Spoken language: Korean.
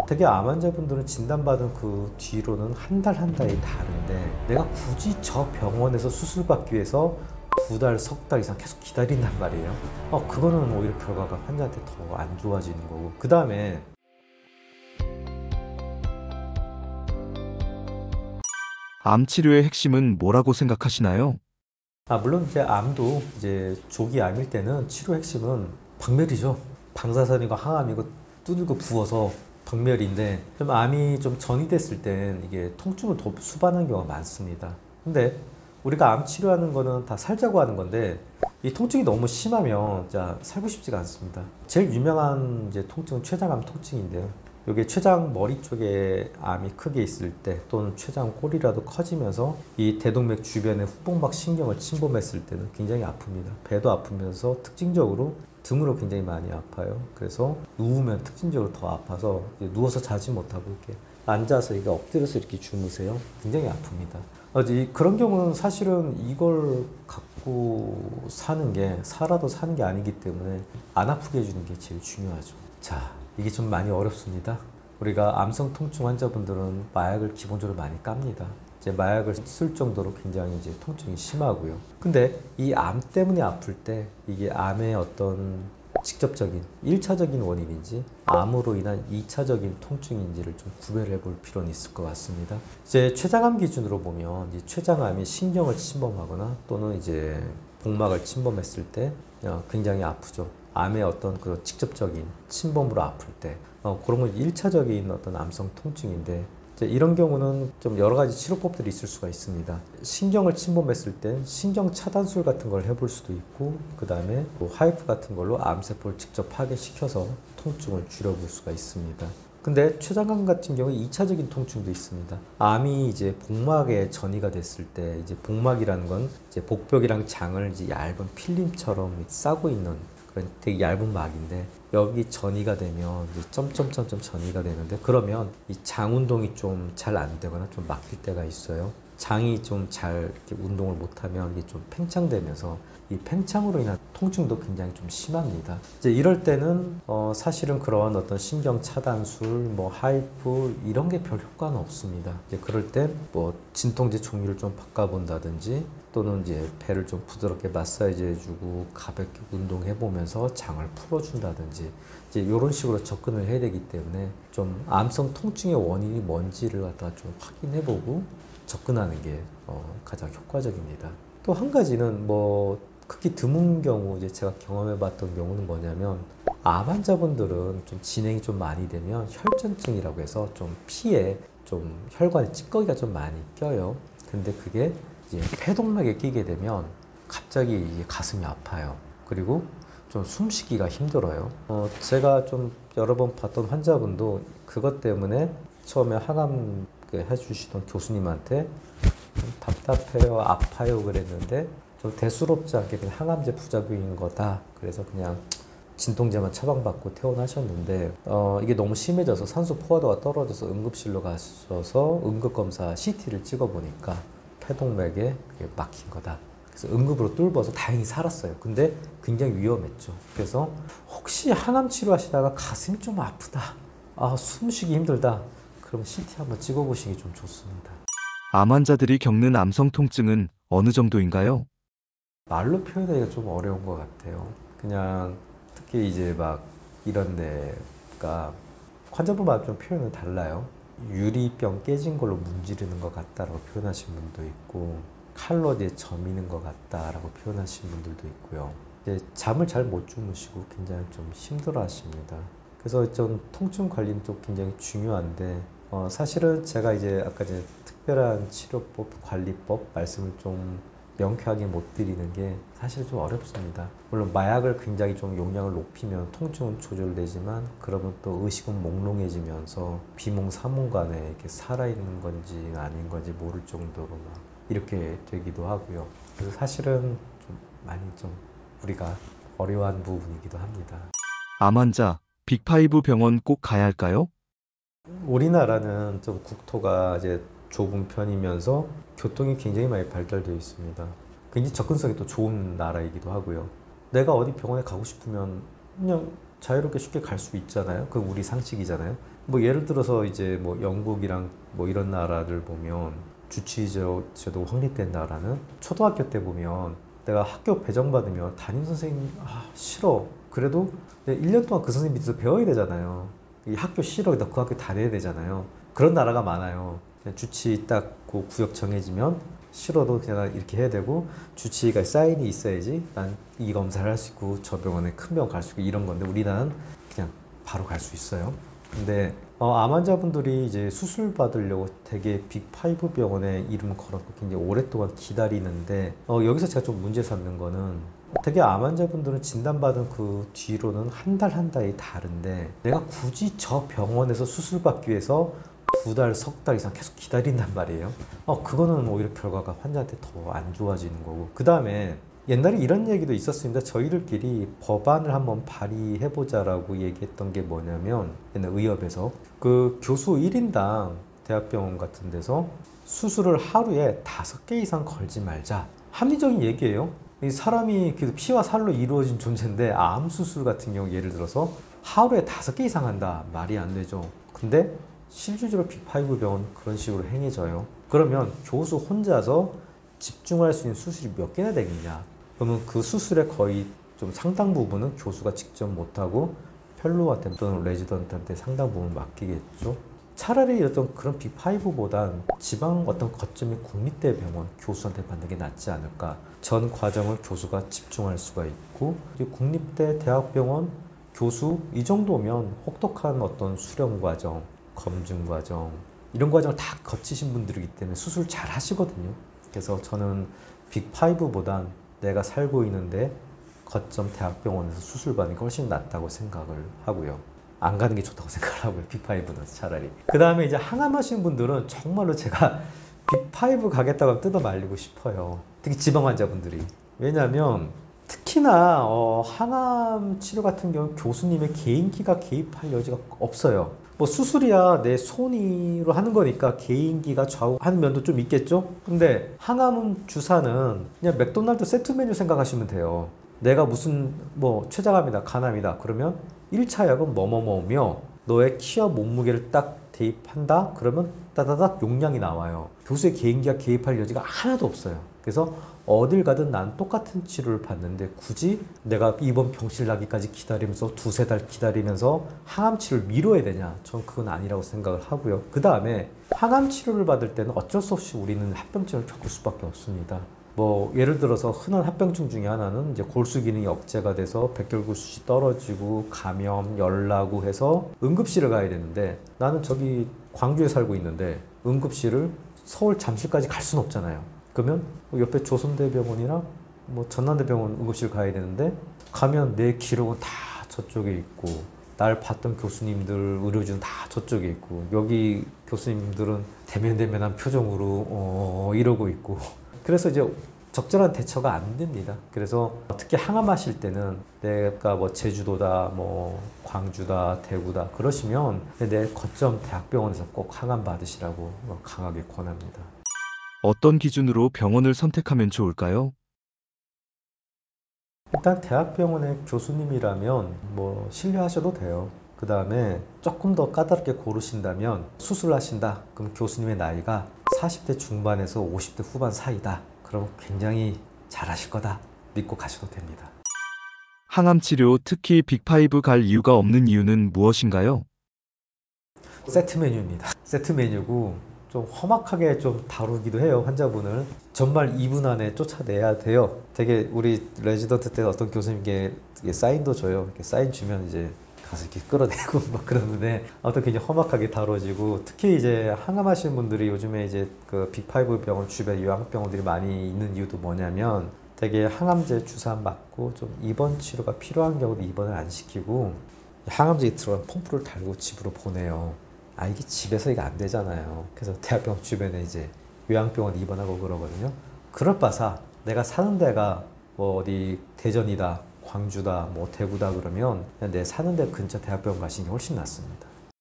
되게 암 환자분들은 진단받은 그 뒤로는 한 달 한 달이 다른데 내가 굳이 저 병원에서 수술받기 위해서 2달, 석 달 이상 계속 기다린단 말이에요. 그거는 오히려 결과가 환자한테 더 안 좋아지는 거고. 그 다음에 암 치료의 핵심은 뭐라고 생각하시나요? 물론 이제 암도 이제 조기 암일 때는 치료 핵심은 박멸이죠. 방사선이고 항암이고 두들겨 부어서 박멸인데, 좀 암이 좀 전이 됐을 땐 이게 통증을 더 수반하는 경우가 많습니다. 근데 우리가 암 치료하는 거는 다 살자고 하는 건데, 이 통증이 너무 심하면 진짜 살고 싶지가 않습니다. 제일 유명한 이제 통증은 췌장암 통증인데요. 이게 췌장 머리 쪽에 암이 크게 있을 때, 또는 췌장 꼬리라도 커지면서 이 대동맥 주변의 후봉막 신경을 침범했을 때는 굉장히 아픕니다. 배도 아프면서 특징적으로 등으로 굉장히 많이 아파요. 그래서 누우면 특징적으로 더 아파서 누워서 자지 못하고 이렇게 앉아서 이게 엎드려서 이렇게 주무세요. 굉장히 아픕니다. 그런 경우는 사실은 이걸 갖고 사는 게, 살아도 사는 게 아니기 때문에 안 아프게 해주는 게 제일 중요하죠. 자, 이게 좀 많이 어렵습니다. 우리가 암성 통증 환자분들은 마약을 기본적으로 많이 깝니다. 이제 마약을 쓸 정도로 굉장히 이제 통증이 심하고요. 근데 이 암 때문에 아플 때 이게 암의 어떤 직접적인 1차적인 원인인지 암으로 인한 2차적인 통증인지를 좀 구별해 볼 필요는 있을 것 같습니다. 이제 췌장암 기준으로 보면 이제 췌장암이 신경을 침범하거나 또는 이제 복막을 침범했을 때 굉장히 아프죠. 암의 어떤 그 직접적인 침범으로 아플 때 그런 건 1차적인 어떤 암성 통증인데, 이런 경우는 좀 여러 가지 치료법들이 있을 수가 있습니다. 신경을 침범했을 때 신경 차단술 같은 걸 해볼 수도 있고, 그 다음에 하이프 같은 걸로 암세포를 직접 파괴시켜서 통증을 줄여볼 수가 있습니다. 근데 췌장암 같은 경우에 2차적인 통증도 있습니다. 암이 이제 복막에 전이가 됐을 때, 이제 복막이라는 건 이제 복벽이랑 장을 이제 얇은 필름처럼 싸고 있는 그런 되게 얇은 막인데, 여기 전이가 되면 이제 점점점점 전이가 되는데, 그러면 이 장 운동이 좀 잘 안 되거나 좀 막힐 때가 있어요. 장이 좀 잘 이렇게 운동을 못하면 이게 좀 팽창되면서 이 팽창으로 인한 통증도 굉장히 좀 심합니다. 이제 이럴 때는 사실은 그런 어떤 신경 차단술, 뭐 하이프 이런 게 별 효과는 없습니다. 이제 그럴 때 뭐 진통제 종류를 좀 바꿔본다든지, 또는 이제 배를 좀 부드럽게 마사지 해주고 가볍게 운동해 보면서 장을 풀어준다든지, 이제 이런 식으로 접근을 해야 되기 때문에 좀 암성 통증의 원인이 뭔지를 갖다가 좀 확인해보고 접근하는 게 가장 효과적입니다. 또 한 가지는 뭐 극히 드문 경우, 이제 제가 경험해봤던 경우는 뭐냐면, 암 환자분들은 좀 진행이 좀 많이 되면 혈전증이라고 해서 좀 피에 좀 혈관에 찌꺼기가 좀 많이 껴요. 근데 그게 이제 폐동맥에 끼게 되면 갑자기 이게 가슴이 아파요. 그리고 좀 숨쉬기가 힘들어요. 제가 좀 여러 번 봤던 환자분도 그것 때문에 처음에 항암 해주시던 교수님한테 좀 답답해요, 아파요 그랬는데, 좀 대수롭지 않게 그냥 항암제 부작용인 거다. 그래서 그냥 진통제만 처방받고 퇴원하셨는데, 이게 너무 심해져서 산소 포화도가 떨어져서 응급실로 가셔서 응급검사 CT를 찍어보니까 폐동맥에 막힌 거다. 그래서 응급으로 뚫어서 다행히 살았어요. 근데 굉장히 위험했죠. 그래서 혹시 항암 치료하시다가 가슴이 좀 아프다, 숨쉬기 힘들다, 그럼 CT 한번 찍어보시기 좀 좋습니다. 암 환자들이 겪는 암성 통증은 어느 정도인가요? 말로 표현하기가 좀 어려운 것 같아요. 그냥 특히 이제 막 이런 데가 환자분마다 좀 표현은 달라요. 유리병 깨진 걸로 문지르는 것 같다라고 표현하신 분도 있고, 칼로 이제 저미는 것 같다라고 표현하신 분들도 있고요. 이제 잠을 잘 못 주무시고 굉장히 좀 힘들어 하십니다. 그래서 좀 통증 관리는 또 굉장히 중요한데, 사실은 제가 이제 아까 이제 특별한 치료법, 관리법 말씀을 좀 명쾌하게 못 드리는 게 사실 좀 어렵습니다. 물론 마약을 굉장히 좀 용량을 높이면 통증은 조절되지만, 그러면 또 의식은 몽롱해지면서 비몽사몽간에 이렇게 살아있는 건지 아닌 건지 모를 정도로 막 이렇게 되기도 하고요. 그래서 사실은 좀 많이 좀 우리가 어려워하는 부분이기도 합니다. 암 환자, 빅5 병원 꼭 가야 할까요? 우리나라는 좀 국토가 이제 좁은 편이면서 교통이 굉장히 많이 발달되어 있습니다. 굉장히 접근성이 또 좋은 나라이기도 하고요. 내가 어디 병원에 가고 싶으면 그냥 자유롭게 쉽게 갈 수 있잖아요. 그건 우리 상식이잖아요. 뭐 예를 들어서 이제 뭐 영국이랑 뭐 이런 나라들 보면 주치의제도 확립된 나라는 초등학교 때 보면 내가 학교 배정받으면 담임 선생님 싫어. 그래도 1년 동안 그 선생님 밑에서 배워야 되잖아요. 이 학교 싫어. 그 학교 다녀야 되잖아요. 그런 나라가 많아요. 주치의 딱 그 구역 정해지면 싫어도 그냥 이렇게 해야 되고 주치의가 사인이 있어야지 난 이 검사를 할 수 있고 저 병원에 큰 병원 갈 수 있고 이런 건데 우리나라는 그냥 바로 갈 수 있어요. 근데 암 환자분들이 이제 수술 받으려고 되게 빅5 병원에 이름 걸어서 굉장히 오랫동안 기다리는데 여기서 제가 좀 문제 삼는 거는 되게 암 환자분들은 진단받은 그 뒤로는 한 달 한 달이 다른데 내가 굳이 저 병원에서 수술 받기 위해서 2달, 석 달 이상 계속 기다린단 말이에요. 그거는 오히려 결과가 환자한테 더 안 좋아지는 거고. 그 다음에 옛날에 이런 얘기도 있었습니다. 저희들끼리 법안을 한번 발의해보자라고 얘기했던 게 뭐냐면 옛날 의협에서 그 교수 1인당 대학병원 같은 데서 수술을 하루에 5개 이상 걸지 말자. 합리적인 얘기예요. 이 사람이 피와 살로 이루어진 존재인데 암 수술 같은 경우 예를 들어서 하루에 5개 이상 한다. 말이 안 되죠. 근데 실질적으로 빅5 병원 그런 식으로 행해져요. 그러면 교수 혼자서 집중할 수 있는 수술이 몇 개나 되겠냐. 그러면 그 수술의 거의 좀 상당 부분은 교수가 직접 못하고 펠로우한테 또는 레지던트한테 상당 부분 맡기겠죠. 차라리 어떤 그런 빅5보단 지방 어떤 거점의 국립대 병원 교수한테 받는 게 낫지 않을까. 전 과정을 교수가 집중할 수가 있고 국립대 대학병원 교수 이 정도면 혹독한 어떤 수련 과정, 검증 과정 이런 과정을 다 거치신 분들이기 때문에 수술 잘 하시거든요. 그래서 저는 빅5보단 내가 살고 있는데 거점 대학병원에서 수술 받는 게 훨씬 낫다고 생각을 하고요. 안 가는 게 좋다고 생각을 하고요. 빅5는 차라리. 그 다음에 이제 항암하시는 분들은 정말로 제가 빅5 가겠다고 하면 뜯어 말리고 싶어요. 특히 지방 환자분들이. 왜냐하면 특히나 항암 치료 같은 경우 교수님의 개인기가 개입할 여지가 없어요. 뭐 수술이야 내 손으로 하는 거니까 개인기가 좌우하는 면도 좀 있겠죠? 근데 항암 주사는 그냥 맥도날드 세트 메뉴 생각하시면 돼요. 내가 무슨 뭐 췌장암이다 간암이다 그러면 1차 약은 뭐뭐뭐며 너의 키와 몸무게를 딱 대입한다 그러면 따다닥 용량이 나와요. 교수의 개인기가 개입할 여지가 하나도 없어요. 그래서 어딜 가든 난 똑같은 치료를 받는데 굳이 내가 입원 병실 나기까지 기다리면서 2-3달 기다리면서 항암 치료를 미뤄야 되냐? 전 그건 아니라고 생각을 하고요. 그 다음에 항암 치료를 받을 때는 어쩔 수 없이 우리는 합병증을 겪을 수밖에 없습니다. 뭐 예를 들어서 흔한 합병증 중에 하나는 이제 골수 기능이 억제가 돼서 백혈구수치 떨어지고 감염, 열 나고 해서 응급실을 가야 되는데 나는 저기 광주에 살고 있는데 응급실을 서울 잠실까지 갈 수는 없잖아요. 그러면 옆에 조선대병원이나 뭐 전남대병원 응급실 가야 되는데 가면 내 기록은 다 저쪽에 있고 날 봤던 교수님들, 의료진 다 저쪽에 있고 여기 교수님들은 대면대면한 표정으로 이러고 있고 그래서 이제 적절한 대처가 안 됩니다. 그래서 특히 항암하실 때는 내가 뭐 제주도다, 뭐 광주다, 대구다 그러시면 내 거점 대학병원에서 꼭 항암 받으시라고 강하게 권합니다. 어떤 기준으로 병원을 선택하면 좋을까요? 일단 대학병원의 교수님이라면 뭐 신뢰하셔도 돼요. 그 다음에 조금 더 까다롭게 고르신다면 수술하신다. 그럼 교수님의 나이가 40대 중반에서 50대 후반 사이다. 그럼 굉장히 잘하실 거다. 믿고 가셔도 됩니다. 항암 치료, 특히 빅5 갈 이유가 없는 이유는 무엇인가요? 세트 메뉴입니다. 세트 메뉴고 좀 험악하게 좀 다루기도 해요. 환자분을 정말 2분 안에 쫓아내야 돼요. 되게 우리 레지던트 때 어떤 교수님께 사인도 줘요. 이렇게 사인 주면 이제 가서 이렇게 끌어내고 막 그러는데 아무튼 굉장히 험악하게 다뤄지고 특히 이제 항암하시는 분들이 요즘에 이제 그 빅5 병원 주변 요양병원들이 많이 있는 이유도 뭐냐면 되게 항암제 주사 맞고 좀 입원 치료가 필요한 경우도 입원을 안 시키고 항암제에 들어간 펌프를 달고 집으로 보내요. 이게 집에서 이게 안 되잖아요. 그래서 대학병원 주변에 이제 요양병원 입원하고 그러거든요. 그럴 바사 내가 사는 데가 뭐 어디 대전이다, 광주다, 뭐 대구다 그러면 내 사는 데 근처 대학병원 가시는 게 훨씬 낫습니다.